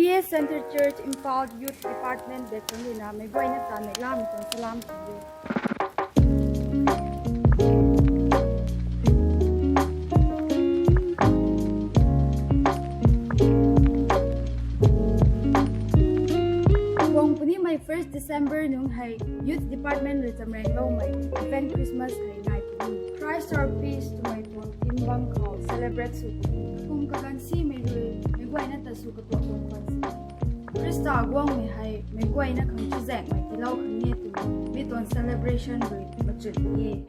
RNBA Center Church Imphal Youth Department Betulina may boy na ta naglam itong salam tiyo. Kung puni may 1st December nung hay Youth Department retamreng lo may event Christmas hay night puni. Christ our peace to my phone timbang call celebrate su. Kung kagansi may boy na ta su katwa kong konsi. Krista guang may hay may boy na kang chizek may tilaw kang nieto miton celebration with majud ye.